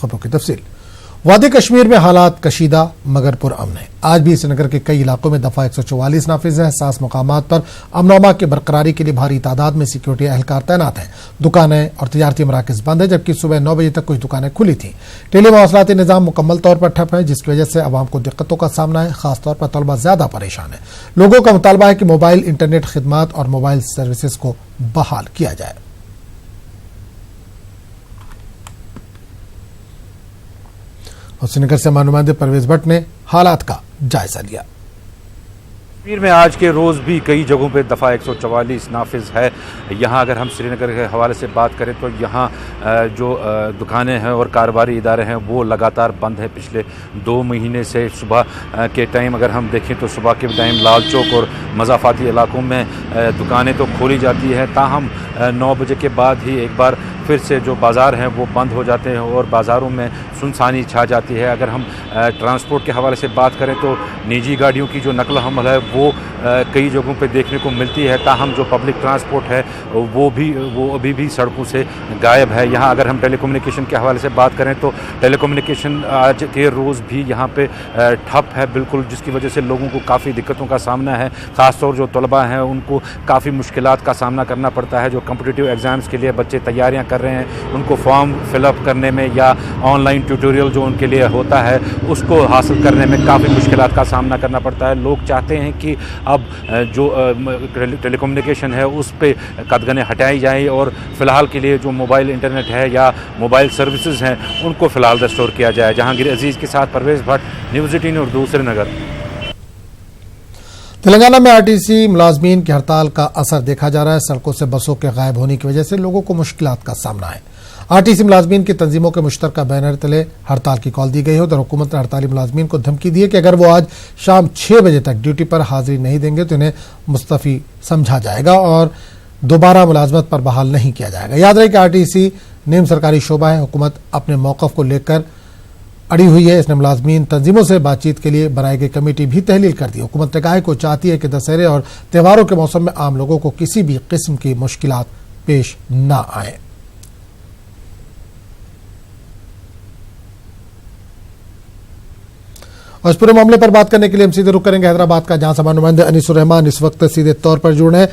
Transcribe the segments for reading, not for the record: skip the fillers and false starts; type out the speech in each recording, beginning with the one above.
खबरों की तफसील। वादी कश्मीर में हालात कशीदा मगर पुरअमन है। आज भी श्रीनगर के कई इलाकों में दफा 144 नाफिज है। 7 मकामात पर अमन की बरकरारी के लिए भारी तादाद में सिक्योरिटी एहलकार तैनात हैं। दुकानें और तजारती मराकज बंद है, जबकि सुबह 9 बजे तक कुछ दुकानें खुली थीं। टेली मवासलाती निज़ाम मुकम्मल तौर पर ठप है, जिसकी वजह से आवाम को दिक्कतों का सामना है। खासतौर पर तलबा ज्यादा परेशान है। लोगों का मुतालबा है कि मोबाइल इंटरनेट खिदमात और मोबाइल सर्विसेज को बहाल किया जाए। और श्रीनगर से नुमाइंदे परवेज भट्ट ने हालात का जायजा लिया। कश्मीर में आज के रोज़ भी कई जगहों पे दफ़ा 144 नाफिज है। यहाँ अगर हम श्रीनगर के हवाले से बात करें तो यहाँ जो दुकानें हैं और कारोबारी इदारे हैं वो लगातार बंद है। पिछले 2 महीने से सुबह के टाइम अगर हम देखें तो सुबह के टाइम लाल चौक और मज़ाफ़ाती इलाकों में दुकानें तो खोली जाती हैं, ताहम 9 बजे के बाद ही एक बार फिर से जो बाज़ार हैं वो बंद हो जाते हैं और बाज़ारों में सुनसानी छा जाती है। अगर हम ट्रांसपोर्ट के हवाले से बात करें तो निजी गाड़ियों की जो नकल हमल है वो कई जगहों पे देखने को मिलती है, ताहम जो पब्लिक ट्रांसपोर्ट है वो अभी भी सड़कों से गायब है। यहाँ अगर हम टेलीकम्युनिकेशन के हवाले से बात करें तो टेलीकम्युनिकेशन आज के रोज़ भी यहाँ पे ठप है बिल्कुल, जिसकी वजह से लोगों को काफ़ी दिक्कतों का सामना है। ख़ासतौर जो तलबा हैं उनको काफ़ी मुश्किलात का सामना करना पड़ता है। जो कॉम्पिटिटिव एग्ज़ाम्स के लिए बच्चे तैयारियाँ कर रहे हैं उनको फॉर्म फिलअप करने में या ऑनलाइन ट्यूटोरियल जो उनके लिए होता है उसको हासिल करने में काफ़ी मुश्किलात का सामना करना पड़ता है। लोग चाहते हैं कि अब जो टेलीकम्युनिकेशन है उस पे कदगने हटाई जाए और फ़िलहाल के लिए जो मोबाइल इंटरनेट है या मोबाइल सर्विसेज हैं उनको फ़िलहाल रिस्टोर किया जाए। जहांगीर अजीज़ के साथ परवेज भट्ट, न्यूज़ 18 उर्दू, श्रीनगर। तेलंगाना में आरटीसी मुलाजमीन की हड़ताल का असर देखा जा रहा है। सड़कों से बसों के गायब होने की वजह से लोगों को मुश्किलात का सामना है। आरटीसी मुलाजमीन की तंजीमों के मुश्तरका बैनर तले हड़ताल की कॉल दी गई है। उधर हुकूमत ने हड़ताली मुलाजमीन को धमकी दी है कि अगर वो आज शाम 6 बजे तक ड्यूटी पर हाजिरी नहीं देंगे तो इन्हें मुस्तफी समझा जाएगा और दोबारा मुलाजमत पर बहाल नहीं किया जाएगा। याद रहे कि आरटीसी निम सरकारी शोबा है। हुकूमत अपने मौक़िफ़ को लेकर अड़ी हुई है। इसने मुलाजमीन तंजीमों से बातचीत के लिए बनाई गई कमेटी भी तहलील कर दी। हुकूमत ने कहा है कि वो चाहती है कि दशहरे और त्योहारों के मौसम में आम लोगों को किसी भी किस्म की मुश्किलात पेश न आए। और इस पूरे मामले पर बात करने के लिए हम सीधे रुक करेंगे हैदराबाद का, जहां से नुमाइंदे अनीसुर रहमान इस वक्त सीधे तौर पर जुड़े हैं।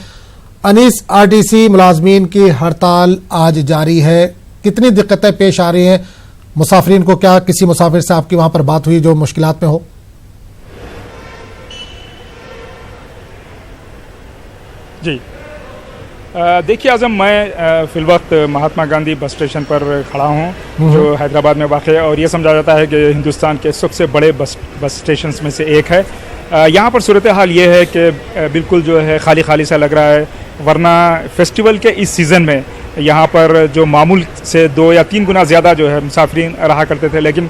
अनीस, आरटीसी मुलाजमीन की हड़ताल आज जारी है, कितनी दिक्कतें पेश आ रही हैं मुसाफिरीन को? क्या किसी मुसाफिर से आपकी वहां पर बात हुई जो मुश्किलात में हो? जी देखिए आज़म, मैं फिलवक्त महात्मा गांधी बस स्टेशन पर खड़ा हूँ जो हैदराबाद में वाक़ है और ये समझा जाता है कि हिंदुस्तान के सबसे बड़े बस स्टेशन में से एक है। यहाँ पर सूरत हाल ये है कि बिल्कुल जो है खाली खाली सा लग रहा है, वरना फेस्टिवल के इस सीज़न में यहाँ पर जो मामूल से 2 या 3 गुना ज़्यादा जो है मुसाफिरीन रहा करते थे, लेकिन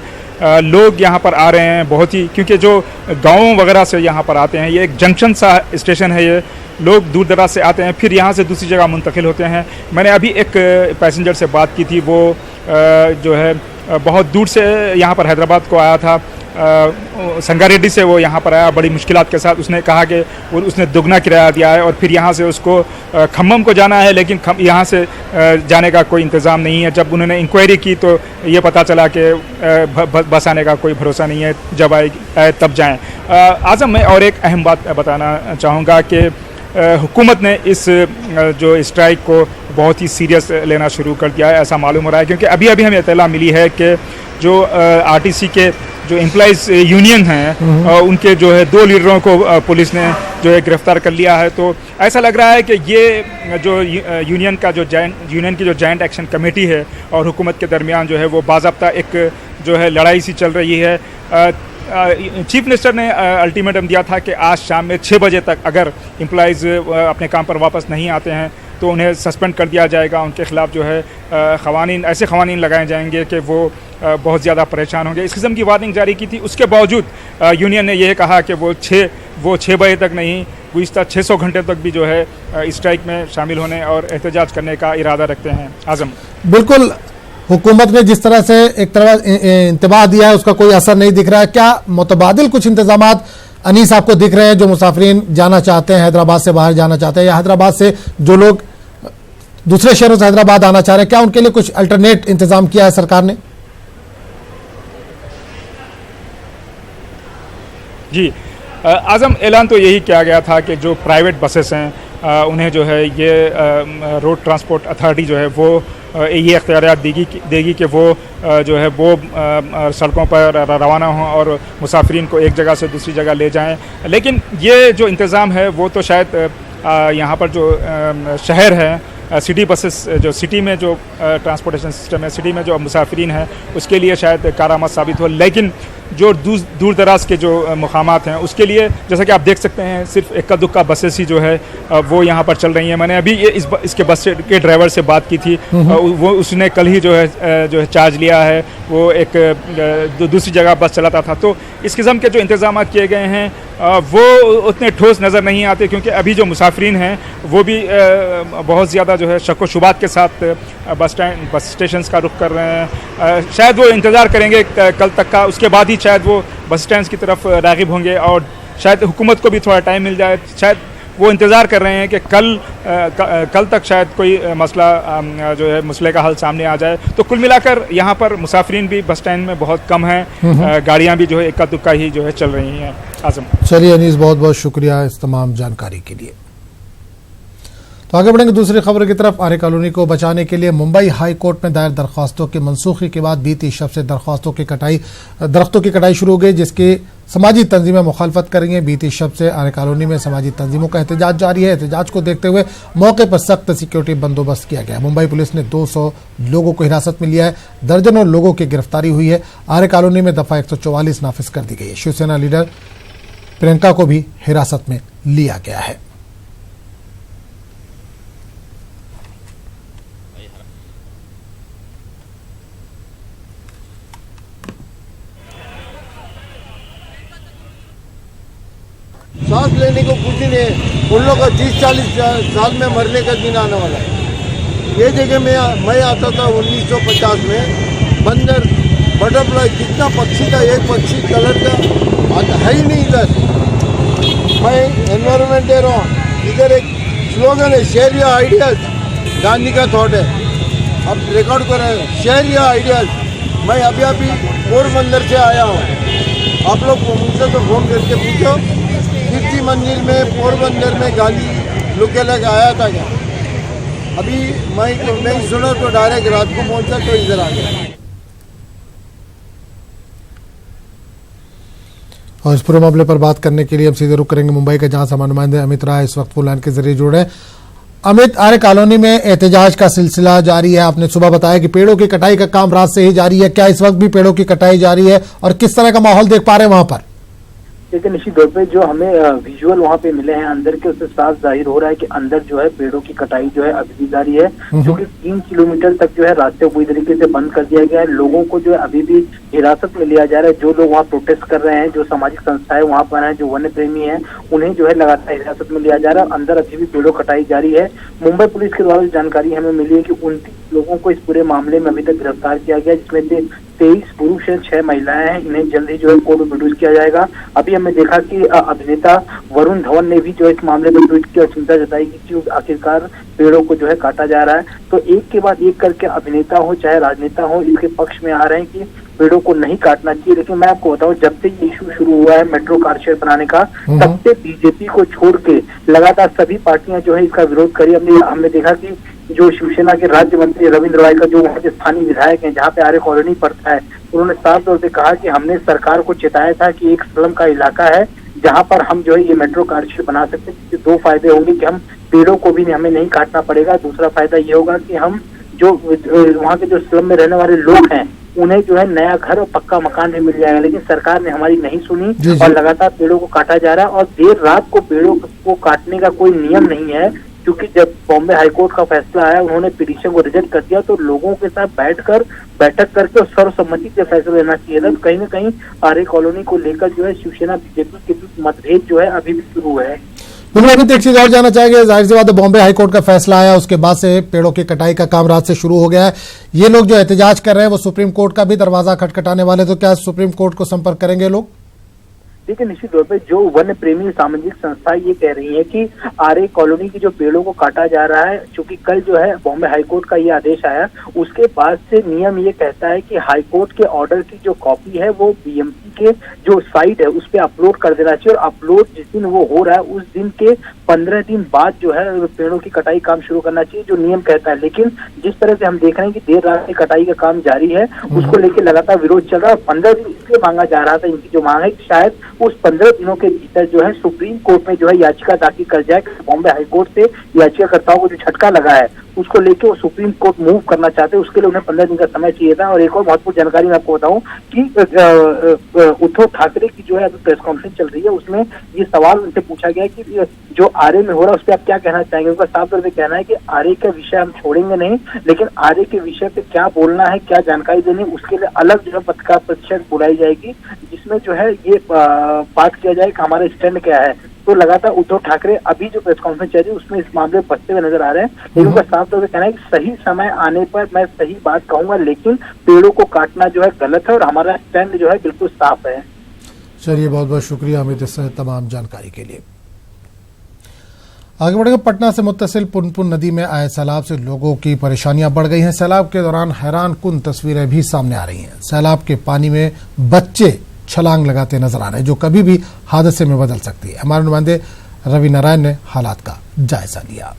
लोग यहाँ पर आ रहे हैं बहुत ही, क्योंकि जो गाँव वगैरह से यहाँ पर आते हैं, ये एक जंक्शन सा स्टेशन है, ये लोग दूर दराज से आते हैं फिर यहाँ से दूसरी जगह मुंतकिल होते हैं। मैंने अभी एक पैसेंजर से बात की थी, वो जो है बहुत दूर से यहाँ पर हैदराबाद को आया था, संगारेड्डी से वो यहाँ पर आया बड़ी मुश्किलात के साथ। उसने कहा कि उसने दुगना किराया दिया है और फिर यहाँ से उसको खम्मम को जाना है, लेकिन यहाँ से जाने का कोई इंतज़ाम नहीं है। जब उन्होंने इंक्वायरी की तो ये पता चला कि बस आने का कोई भरोसा नहीं है, जब आए तब जाएँ। आज़म, मैं और एक अहम बात बताना चाहूँगा कि हुकूमत ने इस जो स्ट्राइक को बहुत ही सीरियस लेना शुरू कर दिया है, ऐसा मालूम हो रहा है, क्योंकि अभी अभी हमें इत्तला मिली है कि जो आरटीसी के जो एम्प्लॉइज़ यूनियन हैं उनके जो है 2 लीडरों को पुलिस ने जो है गिरफ्तार कर लिया है। तो ऐसा लग रहा है कि ये जो यूनियन की जो जॉइंट एक्शन कमेटी है और हुकूमत के दरमियान जो है वो बाज़ाब्ता एक जो है लड़ाई सी चल रही है। चीफ मिनिस्टर ने अल्टीमेटम दिया था कि आज शाम में 6 बजे तक अगर एम्प्लॉइज़ अपने काम पर वापस नहीं आते हैं तो उन्हें सस्पेंड कर दिया जाएगा। उनके ख़िलाफ़ जो है ऐसे क़वानीन लगाए जाएंगे कि वो बहुत ज़्यादा परेशान होंगे। इस किस्म की वार्निंग जारी की थी। उसके बावजूद यूनियन ने यह कहा कि वो 6 बजे तक नहीं, गुज़िश्ता 600 घंटे तक भी जो है स्ट्राइक में शामिल होने और एहतजाज करने का इरादा रखते हैं। आज़म, बिल्कुल, हुकूमत ने जिस तरह से एक तरह इंतबाह दिया है उसका कोई असर नहीं दिख रहा है। क्या मुतबादिल कुछ इंतजामात अनीस आपको दिख रहे हैं जो मुसाफिरीन जाना चाहते हैं, हैदराबाद से बाहर जाना चाहते हैं, या हैदराबाद से जो लोग दूसरे शहरों से हैदराबाद आना चाह रहे हैं, क्या उनके लिए कुछ अल्टरनेट इंतजाम किया है सरकार ने? जी, आज़म ऐलान तो यही किया गया था कि जो प्राइवेट बसेस हैं उन्हें जो है ये रोड ट्रांसपोर्ट अथॉरिटी जो है वो ये इख्तियारियत देगी कि वो जो है वो सड़कों पर रवाना हों और मुसाफिरीन को एक जगह से दूसरी जगह ले जाएं। लेकिन ये जो इंतज़ाम है वो तो शायद यहाँ पर जो शहर है, सिटी बसेस जो सिटी में जो ट्रांसपोर्टेशन सिस्टम है, सिटी में जो मुसाफिरीन हैं उसके लिए शायद कारआमद साबित हो। लेकिन जो दूर दराज के जो मकामात हैं उसके लिए जैसा कि आप देख सकते हैं सिर्फ इक्का दुक्का बसेस ही जो है वो यहाँ पर चल रही हैं। मैंने अभी इसके बस के ड्राइवर से बात की थी, वो उसने कल ही जो है चार्ज लिया है, वो एक दूसरी जगह बस चलाता था। तो इस किस्म के जो इंतज़ाम किए गए हैं वो उतने ठोस नज़र नहीं आते, क्योंकि अभी जो मुसाफिरीन हैं वो भी बहुत ज़्यादा जो है शक व शुबात के साथ बस स्टेशन का रुख कर रहे हैं। शायद वो इंतज़ार करेंगे कल तक का, उसके बाद ही शायद वो बस स्टैंड की तरफ राग़िब होंगे और शायद हुकूमत को भी थोड़ा टाइम मिल जाए। शायद वो इंतज़ार कर रहे हैं कि कल तक शायद कोई मसला जो है मसले का हल सामने आ जाए। तो कुल मिलाकर यहाँ पर मुसाफिरीन भी बस स्टैंड में बहुत कम हैं, गाड़ियाँ भी जो है इक्का दुक्का ही जो है चल रही हैं। आज़म, चलिए अनीस, बहुत बहुत शुक्रिया इस तमाम जानकारी के लिए। तो आगे बढ़ेंगे दूसरी खबर की तरफ। आर्य कॉलोनी को बचाने के लिए मुंबई हाई कोर्ट में दायर दरख्वास्तों की मनसूखी के बाद बीती शब से दरख्तों की कटाई शुरू हो गई, जिसकी समाजी तंजीमें मुखालफत कर रही हैं। बीती शब से आर्य कॉलोनी में समाजी तंजीमों का एहतजाज जारी है। एहतजाज को देखते हुए मौके पर सख्त सिक्योरिटी बंदोबस्त किया गया। मुंबई पुलिस ने 200 लोगों को हिरासत में लिया है, दर्जनों लोगों की गिरफ्तारी हुई है। आर्य कॉलोनी में दफा 144 नाफिज कर दी गई है। शिवसेना लीडर प्रियंका को भी हिरासत में लिया गया है। सांस लेने को कुछ ही नहीं है। उन लोगों का 30-40 साल में मरने का दिन आने वाला है। ये जगह में मैं आता था 1950 में। बंदर, बटरफ्लाई, कितना पक्षी था, एक पक्षी कलर का है ही नहीं इधर। मैं एनवायरमेंट दे रहा हूँ। इधर एक स्लोगन है, शेयर योर आइडियाज, गांधी का थॉट है। अब रिकॉर्ड कर रहे हैं, शेयर योर आइडियाज। मैं अभी पोरबंदर से आया हूँ। आप लोग मुझसे तो फोन करके पूछो, कीर्ति मंदिर में पोरबंदर में गांधी लुके लग आया था क्या? अभी मैं नहीं सुना तो डायरेक्ट रात को पहुंचा तो इधर आ गया। और इस पूरे मामले पर बात करने के लिए हम सीधे रुक करेंगे मुंबई के, जहां सभा नुमाइंदे अमित राय इस वक्त फोन लाइन के जरिए जुड़ रहे हैं। अमित, आर्य कॉलोनी में एहतजाज का सिलसिला जारी है। आपने सुबह बताया कि पेड़ों की कटाई का काम रात से ही जारी है। क्या इस वक्त भी पेड़ों की कटाई जारी है और किस तरह का माहौल देख पा रहे हैं वहां पर? लेकिन निश्चित तौर पे जो हमें विजुअल वहाँ पे मिले हैं अंदर के, उससे साफ जाहिर हो रहा है कि अंदर जो है पेड़ों की कटाई जो है अभी भी जारी है, जो कि 3 किलोमीटर तक जो है रास्ते पूरी तरीके से बंद कर दिया गया है। लोगों को जो है अभी भी हिरासत में लिया जा रहा है। जो लोग वहाँ प्रोटेस्ट कर रहे हैं, जो सामाजिक संस्थाएं वहाँ पर हैं, जो वन्य प्रेमी हैं, उन्हें जो है लगातार हिरासत में लिया जा रहा है। अंदर अभी भी पेड़ों कटाई जारी है। मुंबई पुलिस के द्वारा जानकारी हमें मिली है कि 29 लोगों को इस पूरे मामले में अभी तक गिरफ्तार किया गया, जिसमें से 23 पुरुष है, 6 महिलाएं हैं। इन्हें जल्द ही जो है कोर्ट में प्रोड्यूस किया जाएगा। अभी हमने देखा कि अभिनेता वरुण धवन ने भी जो इस मामले में ट्वीट किया और चिंता जताई कि क्यों आखिरकार पेड़ों को जो है काटा जा रहा है। तो एक के बाद एक करके अभिनेता हो चाहे राजनेता हो, इसके पक्ष में आ रहे हैं कि पेड़ों को नहीं काटना चाहिए। लेकिन मैं आपको बताऊं, जब से ये इशू शुरू हुआ है मेट्रो कार शेड बनाने का, तब से बीजेपी को छोड़ के लगातार सभी पार्टियां जो है इसका विरोध करी। हमने देखा कि जो शिवसेना के राज्य मंत्री रविंद्र राय का, जो वहाँ के स्थानीय विधायक हैं जहाँ पे आर्य कॉलोनी पड़ता है, उन्होंने साफ तौर पे कहा कि हमने सरकार को चेताया था कि एक स्लम का इलाका है जहाँ पर हम जो है ये मेट्रो कार शेड बना सकते हैं। इसके 2 फायदे होंगे कि हम पेड़ों को भी हमें नहीं काटना पड़ेगा। दूसरा फायदा ये होगा कि हम जो वहाँ के जो स्लम में रहने वाले लोग हैं उन्हें जो है नया घर और पक्का मकान भी मिल जाएगा। लेकिन सरकार ने हमारी नहीं सुनी और लगातार पेड़ों को काटा जा रहा है। और देर रात को पेड़ों को काटने का कोई नियम नहीं है, क्योंकि जब बॉम्बे हाईकोर्ट का फैसला आया, उन्होंने पिटीशन को रिजेक्ट कर दिया। तो लोगों के साथ बैठक करके सर्वसम्मति से फैसला लेना चाहिए था। कहीं न कहीं आर्य कॉलोनी को लेकर जो है शिवसेना बीजेपी के बीच मतभेद जो है अभी भी शुरू है। बिल्कुल, एक चीज और जानना चाहेंगे। जाहिर सी बात है, बॉम्बे हाईकोर्ट का फैसला आया, उसके बाद से पेड़ों की कटाई का काम रात से शुरू हो गया है। ये लोग जो एहतजाज कर रहे हैं वो सुप्रीम कोर्ट का भी दरवाजा खटखटाने वाले, तो क्या सुप्रीम कोर्ट को संपर्क करेंगे लोग? देखिए निश्चित तौर पे जो वन प्रेमी सामाजिक संस्था ये कह रही है कि आरए कॉलोनी की जो पेड़ों को काटा जा रहा है, चूंकि कल जो है बॉम्बे हाईकोर्ट का ये आदेश आया, उसके बाद से नियम ये कहता है कि हाईकोर्ट के ऑर्डर की जो कॉपी है वो बीएमसी के जो साइट है उस पर अपलोड कर देना चाहिए, और अपलोड जिस दिन वो हो रहा है उस दिन के 15 दिन बाद जो है पेड़ों की कटाई काम शुरू करना चाहिए, जो नियम कहता है। लेकिन जिस तरह से हम देख रहे हैं कि देर रात से कटाई का काम जारी है, उसको लेकर लगातार विरोध चल रहा है। 15 दिन इसलिए मांगा जा रहा था, इनकी जो मांग है शायद उस 15 दिनों के भीतर जो है सुप्रीम कोर्ट में जो है याचिका दाखिल कर जाए। बॉम्बे हाईकोर्ट से याचिकाकर्ताओं को जो झटका लगा है उसको लेके वो सुप्रीम कोर्ट मूव करना चाहते हैं, उसके लिए उन्हें 15 दिन का समय चाहिए था। और एक और महत्वपूर्ण जानकारी मैं आपको बताऊं कि उद्धव ठाकरे की जो है अभी प्रेस कॉन्फ्रेंस चल रही है, उसमें ये सवाल उनसे पूछा गया कि जो आरए में हो रहा है उस पर आप क्या कहना चाहेंगे। उनका साफ तौर पर कहना है कि आरए का विषय हम छोड़ेंगे नहीं, लेकिन आरए के विषय पे क्या बोलना है, क्या जानकारी देनी है, उसके लिए अलग जो है पत्रकार परिषद बुलाई जाएगी, जिसमें जो है ये बात किया जाए कि हमारा स्टैंड क्या है। तो लगातार उद्धव ठाकरे अभी जो प्रेस कॉन्फ्रेंस चल रही है उसमें इस मामले में बचते हुए नजर आ रहे हैं, लेकिन उनका साफ तौर पर कहना है कि सही समय आने पर मैं सही बात कहूंगा, लेकिन पेड़ों को काटना जो है गलत है और हमारा स्टैंड जो है बिल्कुल साफ है। चलिए, बहुत बहुत शुक्रिया अमित इस तमाम जानकारी के लिए। आगे बढ़ेंगे। पटना से मुत्तसिल पुनपुन नदी में आए सैलाब से लोगों की परेशानियां बढ़ गई हैं। सैलाब के दौरान हैरान कुन तस्वीरें भी सामने आ रही हैं। सैलाब के पानी में बच्चे छलांग लगाते नजर आ रहे हैं, जो कभी भी हादसे में बदल सकती है। हमारे नुमाइंदे रवि नारायण ने हालात का जायजा लिया।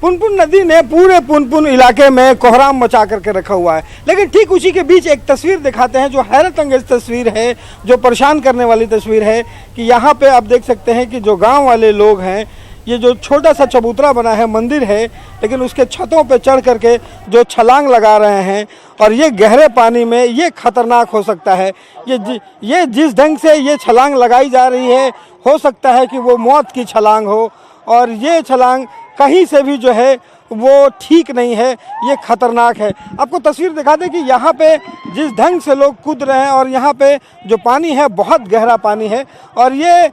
पुनपुन नदी ने पूरे पुनपुन इलाके में कोहराम मचा करके रखा हुआ है, लेकिन ठीक उसी के बीच एक तस्वीर दिखाते हैं जो हैरत अंगेज तस्वीर है, जो परेशान करने वाली तस्वीर है कि यहाँ पे आप देख सकते हैं कि जो गांव वाले लोग हैं, ये जो छोटा सा चबूतरा बना है, मंदिर है, लेकिन उसके छतों पे चढ़ करके जो छलांग लगा रहे हैं, और ये गहरे पानी में ये खतरनाक हो सकता है। ये जिस ढंग से ये छलांग लगाई जा रही है, हो सकता है कि वो मौत की छलांग हो, और ये छलांग कहीं से भी जो है वो ठीक नहीं है, ये खतरनाक है। आपको तस्वीर दिखा दें कि यहाँ पे जिस ढंग से लोग कूद रहे हैं, और यहाँ पे जो पानी है बहुत गहरा पानी है, और ये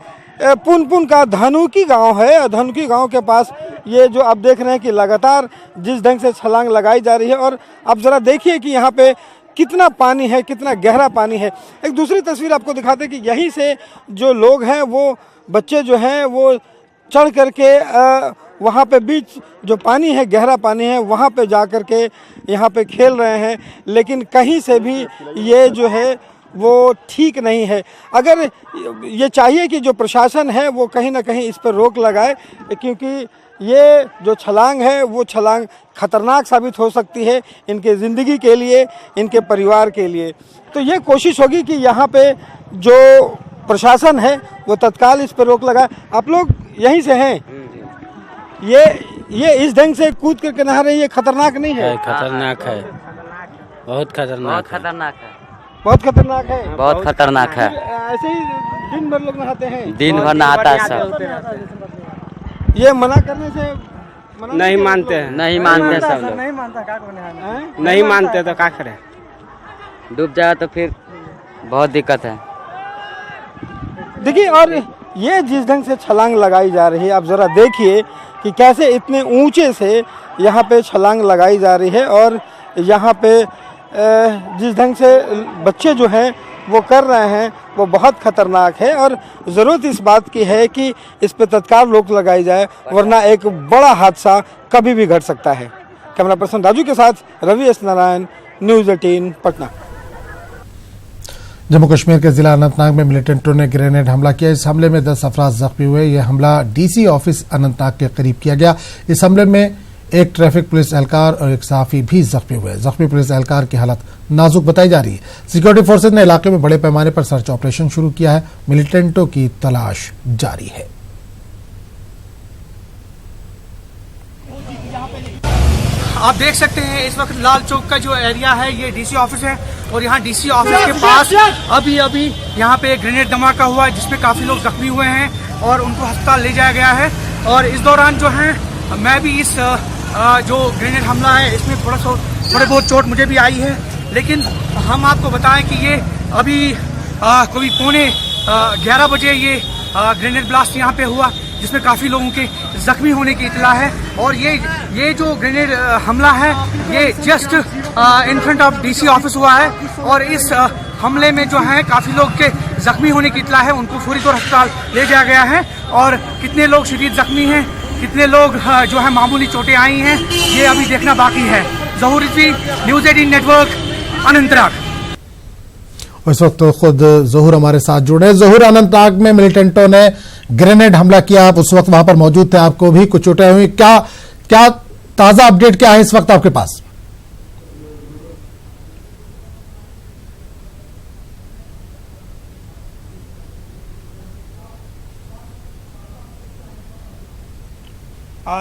पुनपुन का धनुकी गांव है। धनुकी गांव के पास ये जो आप देख रहे हैं कि लगातार जिस ढंग से छलांग लगाई जा रही है, और आप ज़रा देखिए कि यहाँ पे कितना पानी है, कितना गहरा पानी है। एक दूसरी तस्वीर आपको दिखाते हैं कि यहीं से जो लोग हैं, वो बच्चे जो हैं वो चढ़ करके वहाँ पे बीच जो पानी है, गहरा पानी है, वहाँ पे जा कर के यहाँ पे खेल रहे हैं, लेकिन कहीं से भी ये जो है वो ठीक नहीं है। अगर ये चाहिए कि जो प्रशासन है वो कहीं ना कहीं इस पर रोक लगाए, क्योंकि ये जो छलांग है वो छलांग खतरनाक साबित हो सकती है इनके ज़िंदगी के लिए, इनके परिवार के लिए। तो ये कोशिश होगी कि यहाँ पे जो प्रशासन है वो तत्काल इस पर रोक लगाए। आप लोग यहीं से हैं? ये इस ढंग से कूद करके नहा रहे हैं, ये खतरनाक नहीं है? खतरनाक है, बहुत खतरनाक है, बहुत खतरनाक है, बहुत खतरनाक है। ऐसे ही दिन भर लोग नहाते हैं? दिन भर नहाता है सब। ये मना करने से नहीं मानते हैं, नहीं मानते सब लोग, नहीं मानता, क्या नहाना नहीं मानते तो क्या करें, डूब जाए तो फिर बहुत दिक्कत है। देखिए, और ये जिस ढंग से छलांग लगाई जा रही है, आप ज़रा देखिए कि कैसे इतने ऊंचे से यहाँ पे छलांग लगाई जा रही है, और यहाँ पे जिस ढंग से बच्चे जो हैं वो कर रहे हैं वो बहुत खतरनाक है, और ज़रूरत इस बात की है कि इस पे तत्काल रोक लगाई जाए, वरना एक बड़ा हादसा कभी भी घट सकता है। कैमरा पर्सन राजू के साथ रवि एस नारायण, न्यूज़ 18 पटना। जम्मू कश्मीर के जिला अनंतनाग में मिलिटेंटों ने ग्रेनेड हमला किया। इस हमले में 10 अफराद जख्मी हुए। यह हमला डीसी ऑफिस अनंतनाग के करीब किया गया। इस हमले में एक ट्रैफिक पुलिस एहलकार और एक सहाफी भी जख्मी हुए। जख्मी पुलिस एहलकार की हालत नाजुक बताई जा रही है। सिक्योरिटी फोर्सेज ने इलाके में बड़े पैमाने पर सर्च ऑपरेशन शुरू किया है। मिलिटेंटों की तलाश जारी है। आप देख सकते हैं इस वक्त लाल चौक का जो एरिया है ये डीसी ऑफिस है, और यहाँ डीसी ऑफिस के पास अभी यहाँ पे ग्रेनेड धमाका हुआ है, जिसमें काफी लोग जख्मी हुए हैं और उनको अस्पताल ले जाया गया है। और इस दौरान जो है मैं भी इस जो ग्रेनेड हमला है इसमें थोड़े बहुत चोट मुझे भी आई है, लेकिन हम आपको बताएं कि ये अभी करीब 11:15 बजे ये ग्रेनेड ब्लास्ट यहाँ पे हुआ। जिसमें काफ़ी लोगों के जख्मी होने की इतला है। और ये जो ग्रेनेड हमला है ये just in front of DC office हुआ है और इस हमले में जो है काफ़ी लोग के जख्मी होने की इतला है। उनको फौरी तौर अस्पताल ले जाया गया है और कितने लोग शदीद जख्मी हैं, कितने लोग जो है मामूली चोटें आई हैं, ये अभी देखना बाकी है। ज़हूर रिजवी, न्यूज़ 18 नेटवर्क, अनंतनाग। इस वक्त तो खुद ज़हूर हमारे साथ जुड़े। ज़हूर, अनंतनाग में मिलिटेंटों ने ग्रेनेड हमला किया, आप उस वक्त वहां पर मौजूद थे, आपको भी कुछ चोटें हुई, क्या ताजा अपडेट क्या है इस वक्त आपके पास?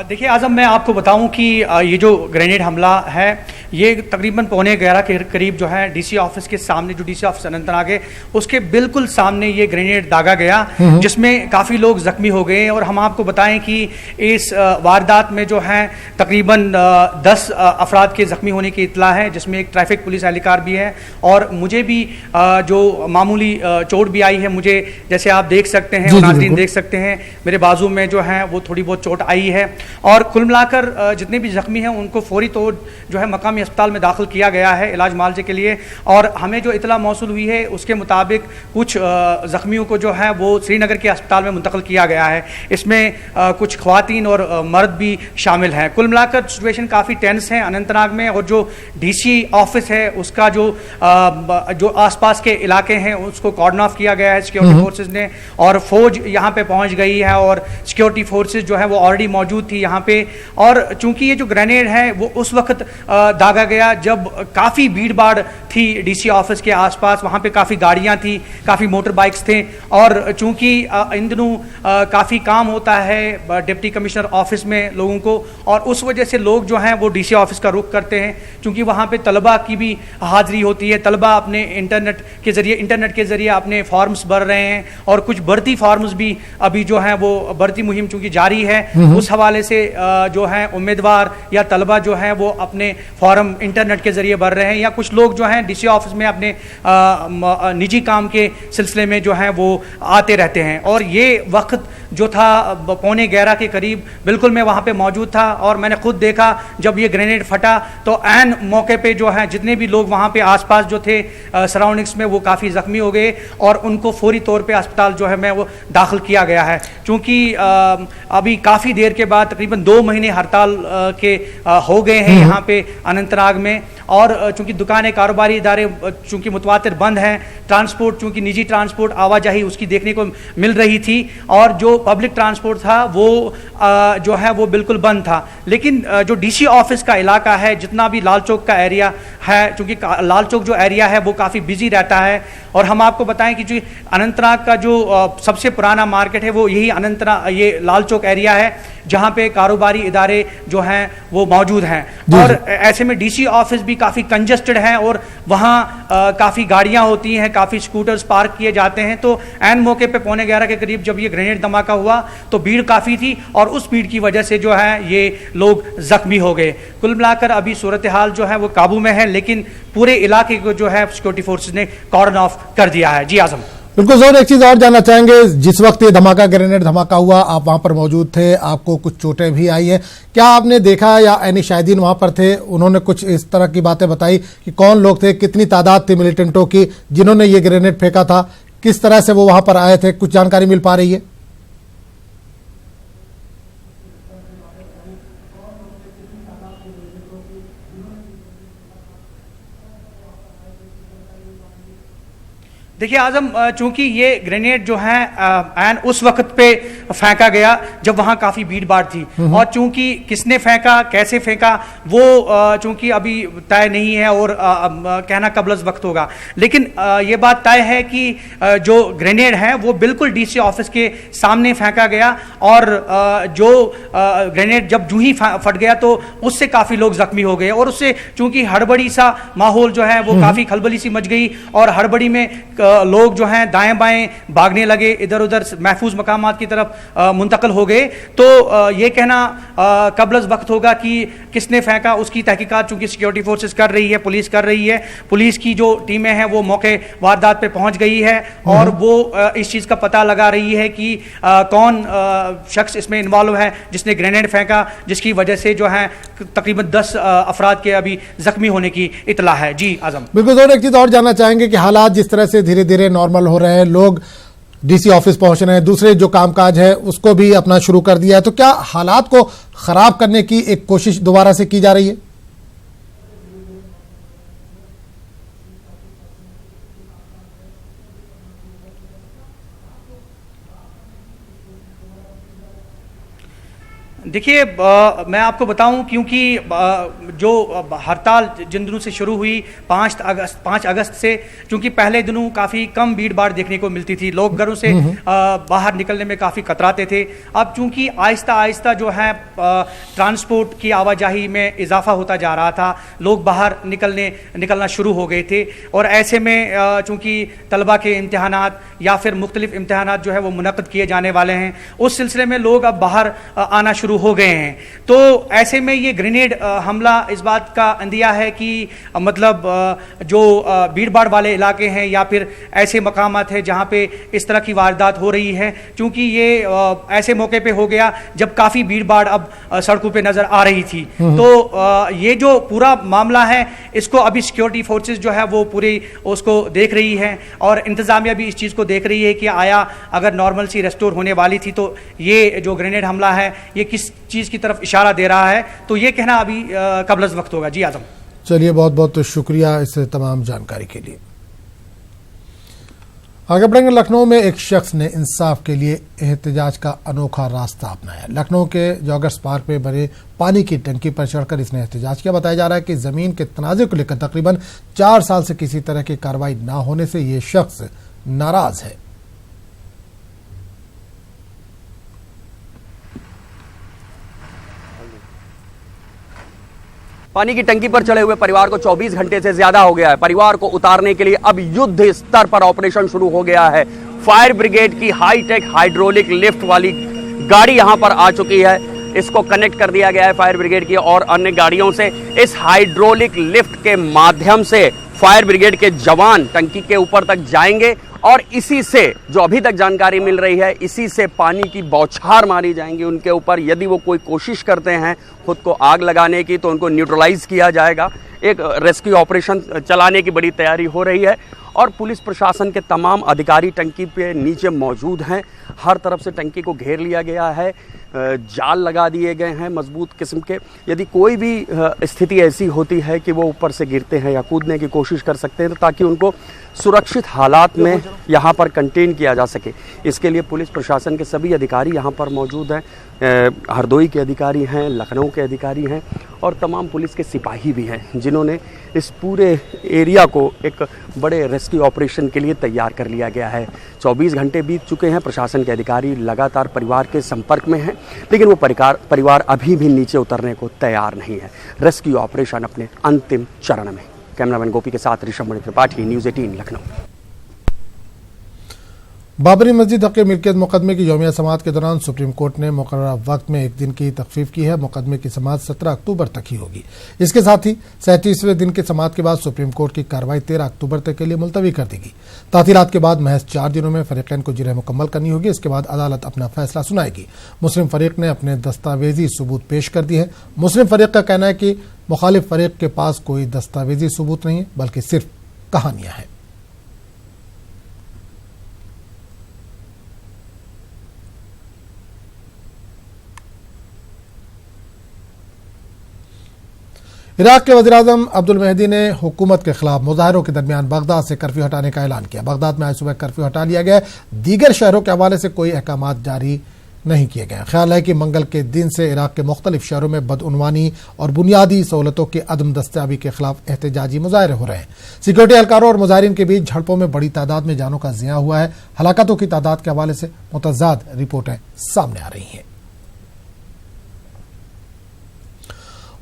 देखिए आजम, मैं आपको बताऊं कि ये जो ग्रेनेड हमला है ये तकरीबन 11:15 के करीब जो है डीसी ऑफिस के सामने, जो डीसी ऑफिस अनंतनाग है उसके बिल्कुल सामने ये ग्रेनेड दागा गया जिसमें काफ़ी लोग जख्मी हो गए। और हम आपको बताएं कि इस वारदात में जो है तकरीबन 10 अफराद के जख्मी होने की इतला है, जिसमें एक ट्रैफिक पुलिस एहलकार भी है और मुझे भी जो मामूली चोट भी आई है। मुझे जैसे आप देख सकते हैं और नाज़रीन देख सकते हैं, मेरे बाजू में जो है वो थोड़ी बहुत चोट आई है। और कुल मिलाकर जितने भी जख्मी हैं उनको फौरी तौर जो है मकामी अस्पताल में दाखिल किया गया है इलाज मुआवजे के लिए। और हमें जो इतला मौसूल हुई है उसके मुताबिक कुछ जख्मियों को जो है वो श्रीनगर के अस्पताल में मुंतकिल किया गया है। इसमें कुछ ख्वातीन और मर्द भी शामिल हैं। कुल मिलाकर सिचुएशन काफ़ी टेंस है अनंतनाग में। और जो डीसी ऑफिस है उसका जो आसपास के इलाके हैं उसको कॉर्डन ऑफ किया गया है सिक्योरिटी फोर्सेज ने, और फौज यहाँ पे पहुँच गई है और सिक्योरिटी फोर्सेज जो है वो ऑलरेडी मौजूद थी यहाँ पे। और चूंकि ये जो ग्रेनेड है वो उस वक्त दागा गया जब काफ़ी भीड़ भाड़ थी डीसी ऑफिस के आसपास, वहाँ पे काफ़ी गाड़ियाँ थी, काफ़ी मोटर बाइक्स थे। और चूंकि इन दिनों काफ़ी काम होता है डिप्टी कमिश्नर ऑफिस में लोगों को, और उस वजह से लोग जो हैं वो डीसी ऑफिस का रुख करते हैं क्योंकि वहाँ पे तलबा की भी हाजिरी होती है। तलबा अपने इंटरनेट के ज़रिए अपने फॉर्म्स भर रहे हैं और कुछ भर्ती फॉर्म्स भी अभी जो हैं वो भर्ती मुहिम चूंकि जारी है, उस हवाले से जो है उम्मीदवार या तलबा जो है वो अपने फॉर्म इंटरनेट के जरिए भर रहे हैं, या कुछ लोग जो हैं डीसी ऑफिस में अपने निजी काम के सिलसिले में जो है वो आते रहते हैं। और ये वक्त जो था 11:15 के करीब बिल्कुल मैं वहाँ पे मौजूद था और मैंने खुद देखा जब ये ग्रेनेड फटा तो ऐन मौके पे जो है जितने भी लोग वहाँ पे आसपास जो थे सराउंडिंग्स में वो काफ़ी ज़ख्मी हो गए और उनको फौरी तौर पे अस्पताल जो है मैं वो दाखिल किया गया है। चूँकि अभी काफ़ी देर के बाद तकरीबन 2 महीने हड़ताल के हो गए हैं यहाँ पे अनंतनाग में, और चूँकि दुकानें कारोबारी इदारे चूँकि मुतवातिर बंद हैं, ट्रांसपोर्ट चूँकि निजी ट्रांसपोर्ट आवाजाही उसकी देखने को मिल रही थी और जो पब्लिक ट्रांसपोर्ट था वो जो है वो बिल्कुल बंद था। लेकिन जो डीसी ऑफिस का इलाका है, जितना भी लाल चौक का एरिया है, चूँकि लाल चौक जो एरिया है वो काफ़ी बिजी रहता है। और हम आपको बताएं कि जो अनंतनाग का जो सबसे पुराना मार्केट है वो यही अनंतनाग ये लाल चौक एरिया है जहाँ पे कारोबारी इदारे जो हैं वो मौजूद हैं। और ऐसे में डीसी ऑफिस भी काफ़ी कंजस्टेड है और वहाँ काफ़ी गाड़ियाँ होती हैं, काफ़ी स्कूटर्स पार्क किए जाते हैं। तो ऐन मौके पे 11:15 के करीब जब ये ग्रेनेड धमाका हुआ तो भीड़ काफ़ी थी और उस भीड़ की वजह से जो है ये लोग जख्मी हो गए। कुल मिलाकर अभी सूरत हाल जो है वो काबू में है, लेकिन पूरे इलाके को जो है सिक्योरिटी फोर्सेज ने कॉर्डन ऑफ कर दिया है। जी आजम, बिल्कुल जोर, एक चीज और जानना चाहेंगे, जिस वक्त ये धमाका ग्रेनेड धमाका हुआ आप वहां पर मौजूद थे, आपको कुछ चोटें भी आई हैं, क्या आपने देखा या यानी शाहिदीन वहां पर थे, उन्होंने कुछ इस तरह की बातें बताई कि कौन लोग थे, कितनी तादाद थी मिलिटेंटों की जिन्होंने ये ग्रेनेड फेंका था, किस तरह से वो वहां पर आए थे, कुछ जानकारी मिल पा रही है? देखिए आजम, चूंकि ये ग्रेनेड जो है एन उस वक्त पे फेंका गया जब वहाँ काफ़ी भीड़ भाड़ थी, और चूंकि किसने फेंका, कैसे फेंका, वो चूंकि अभी तय नहीं है और कहना कबलज़ वक्त होगा। लेकिन ये बात तय है कि जो ग्रेनेड है वो बिल्कुल डीसी ऑफिस के सामने फेंका गया और जो ग्रेनेड जब जूं ही फट गया तो उससे काफ़ी लोग जख्मी हो गए और उससे चूंकि हड़बड़ी सा माहौल जो है वो काफ़ी खलबली सी मच गई और हड़बड़ी में लोग जो हैं दाएं बाएं भागने लगे, इधर उधर महफूज मकामात की तरफ मुंतकिल हो गए। तो ये कहना कबल वक्त होगा कि किसने फेंका, उसकी तहकीकात चूंकि सिक्योरिटी फोर्सेस कर रही है, पुलिस कर रही है। पुलिस की जो टीमें हैं वो मौके वारदात पे पहुंच गई है और वो इस चीज़ का पता लगा रही है कि कौन शख्स इसमें इन्वॉल्व है जिसने ग्रेनेड फेंका, जिसकी वजह से जो है तकरीबन 10 अफराद के अभी जख्मी होने की इतला है। जी आजम, बिल्कुल। और एक चीज और जानना चाहेंगे कि हालात जिस तरह से धीरे धीरे नॉर्मल हो रहे हैं, लोग डीसी ऑफिस पहुंच रहे हैं, दूसरे जो कामकाज है उसको भी अपना शुरू कर दिया है, तो क्या हालात को खराब करने की एक कोशिश दोबारा से की जा रही है? देखिए, मैं आपको बताऊं, क्योंकि जो हड़ताल जिन दिनों से शुरू हुई 5 अगस्त से, क्योंकि पहले दिनों काफ़ी कम भीड़ भाड़ देखने को मिलती थी, लोग घरों से बाहर निकलने में काफ़ी कतराते थे। अब चूंकि आहिस्ता आहिस्ता जो है ट्रांसपोर्ट की आवाजाही में इजाफा होता जा रहा था, लोग बाहर निकलना शुरू हो गए थे, और ऐसे में चूंकि तलबा के इम्तहानात या फिर मुख्तलिफ इम्तहानात जो है वो मुनक़्क़िद किए जाने वाले हैं, उस सिलसिले में लोग अब बाहर आना शुरू हो गए हैं। तो ऐसे में ये ग्रेनेड हमला इस बात का अंदिया है कि मतलब जो भीड़ भाड़ वाले इलाके हैं या फिर ऐसे मकामात हैं जहां पे इस तरह की वारदात हो रही है, क्योंकि ये ऐसे मौके पे हो गया जब काफ़ी भीड़ भाड़ अब सड़कों पे नज़र आ रही थी। तो ये जो पूरा मामला है इसको अभी सिक्योरिटी फोर्सेस जो है वो पूरी उसको देख रही है, और इंतज़ामिया भी इस चीज़ को देख रही है कि आया अगर नॉर्मल सी रेस्टोर होने वाली थी तो ये जो ग्रेनेड हमला है ये किस चीज़ की तरफ इशारा दे रहा है, तो ये कहना अभी कबल वक्त होगा। जी आजम, चलिए, बहुत बहुत शुक्रिया इस तमाम जानकारी के लिए। आगे बढ़ेंगे। लखनऊ में एक शख्स ने इंसाफ के लिए एहतजाज का अनोखा रास्ता अपनाया। लखनऊ के जॉगर्स पार्क में बने पानी की टंकी पर चढ़कर इसने एहतजाज किया। बताया जा रहा है कि जमीन के तनाज़े को लेकर तकरीबन 4 साल से किसी तरह की कार्रवाई न होने से ये शख्स नाराज है। पानी की टंकी पर चढ़े हुए परिवार को 24 घंटे से ज्यादा हो गया है। परिवार को उतारने के लिए अब युद्ध स्तर पर ऑपरेशन शुरू हो गया है। फायर ब्रिगेड की हाईटेक हाइड्रोलिक लिफ्ट वाली गाड़ी यहां पर आ चुकी है। इसको कनेक्ट कर दिया गया है फायर ब्रिगेड की और अन्य गाड़ियों से। इस हाइड्रोलिक लिफ्ट के माध्यम से फायर ब्रिगेड के जवान टंकी के ऊपर तक जाएंगे और इसी से, जो अभी तक जानकारी मिल रही है, इसी से पानी की बौछार मारी जाएंगी उनके ऊपर। यदि वो कोई कोशिश करते हैं खुद को आग लगाने की तो उनको न्यूट्रलाइज किया जाएगा। एक रेस्क्यू ऑपरेशन चलाने की बड़ी तैयारी हो रही है और पुलिस प्रशासन के तमाम अधिकारी टंकी पे नीचे मौजूद हैं। हर तरफ से टंकी को घेर लिया गया है, जाल लगा दिए गए हैं मजबूत किस्म के। यदि कोई भी स्थिति ऐसी होती है कि वो ऊपर से गिरते हैं या कूदने की कोशिश कर सकते हैं, तो ताकि उनको सुरक्षित हालात में यहाँ पर कंटेन किया जा सके, इसके लिए पुलिस प्रशासन के सभी अधिकारी यहाँ पर मौजूद हैं। हरदोई के अधिकारी हैं, लखनऊ के अधिकारी हैं और तमाम पुलिस के सिपाही भी हैं, जिन्होंने इस पूरे एरिया को एक बड़े रेस्क्यू ऑपरेशन के लिए तैयार कर लिया गया है। 24 घंटे बीत चुके हैं, प्रशासन के अधिकारी लगातार परिवार के संपर्क में हैं, लेकिन वो परिवार अभी भी नीचे उतरने को तैयार नहीं है। रेस्क्यू ऑपरेशन अपने अंतिम चरण में। कैमरामैन गोपी के साथ ऋषभ मणि त्रिपाठी, न्यूज़ 18 लखनऊ। बाबरी मस्जिद हक़ मिल्कियत मुकदमे की यौमिया समाअत के दौरान सुप्रीम कोर्ट ने मुकर्ररा वक्त में 1 दिन की तखफीफ की है। मुकदमे की समाअत 17 अक्टूबर तक ही होगी। इसके साथ ही 37वें दिन की समाअत के बाद सुप्रीम कोर्ट की कार्रवाई 13 अक्टूबर तक के लिए मुलतवी कर देगी। तातीलात के बाद महज 4 दिनों में फरीक़ैन को जिरह मुकम्मल करनी होगी। इसके बाद अदालत अपना फैसला सुनाएगी। मुस्लिम फरीक ने अपने दस्तावेजी सबूत पेश कर दिए हैं। मुस्लिम फरीक का कहना है कि मुखालिफ फरीक के पास कोई दस्तावेजी सबूत नहीं है, बल्कि सिर्फ कहानियां हैं। इराक के वज़ीर-ए-आज़म अब्दुल महदी ने हुकूमत के खिलाफ मुजाहिरों के दरमियान बगदाद से कर्फ्यू हटाने का ऐलान किया। बगदाद में आज सुबह कर्फ्यू हटा लिया गया। दीगर शहरों के हवाले से कोई अहकाम जारी नहीं किए गए। ख्याल है कि मंगल के दिन से इराक के मुख्तलिफ शहरों में बदउनवानी और बुनियादी सहूलतों की अदम दस्तयाबी के खिलाफ एहतजाजी मुजाहरे हो रहे हैं। सिक्योरिटी एहलकारों और मुजाहिरीन के बीच झड़पों में बड़ी तादाद में जानों का ज़िया हुआ है। हलाकतों की तादाद के हवाले से मुतज़ाद रिपोर्टें सामने आ रही हैं।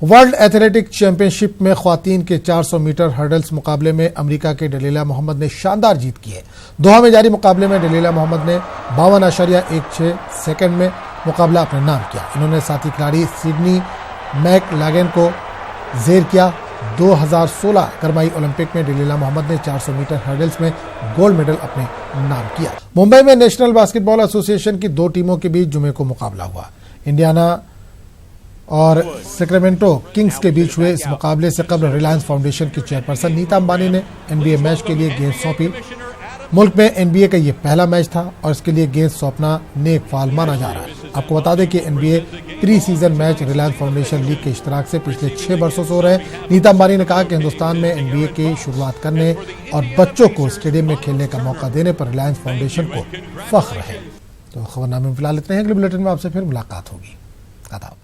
वर्ल्ड एथलेटिक चैंपियनशिप में ख्वातीन के 400 मीटर हर्डल्स मुकाबले में अमेरिका के डलीला मोहम्मद ने शानदार जीत की है। दोहा में जारी मुकाबले में डलीला मोहम्मद ने 52.16 सेकंड में मुकाबला अपने नाम किया। इन्होंने साथी खिलाड़ी सिडनी मैकलैगन को जेर किया। 2016 गरमाई ओलंपिक में डलीला मोहम्मद ने 400 मीटर हर्डल्स में गोल्ड मेडल अपने नाम किया। मुंबई में नेशनल बास्केटबॉल एसोसिएशन की 2 टीमों के बीच जुमे को मुकाबला हुआ। इंडियाना और सैक्रामेंटो किंग्स के बीच हुए इस मुकाबले से कबल रिलायंस फाउंडेशन की चेयरपर्सन नीता अंबानी ने एनबीए मैच के लिए गेंद सौंपी। मुल्क में एनबीए का ये पहला मैच था और इसके लिए गेंद सौंपना नेक फाल माना जा रहा है। आपको बता दें कि NBA pre season match Reliance foundation league के इश्तराक से पिछले 6 वर्षों से हो रहे हैं। नीता अंबानी ने कहा कि हिंदुस्तान में एनबीए की शुरुआत करने और बच्चों को स्टेडियम में खेलने का मौका देने पर रिलायंस फाउंडेशन को फख्र है। तो खबरनामे में फिलहाल इतने हैं। अगले बुलेटिन में आपसे फिर मुलाकात होगी। आदाब।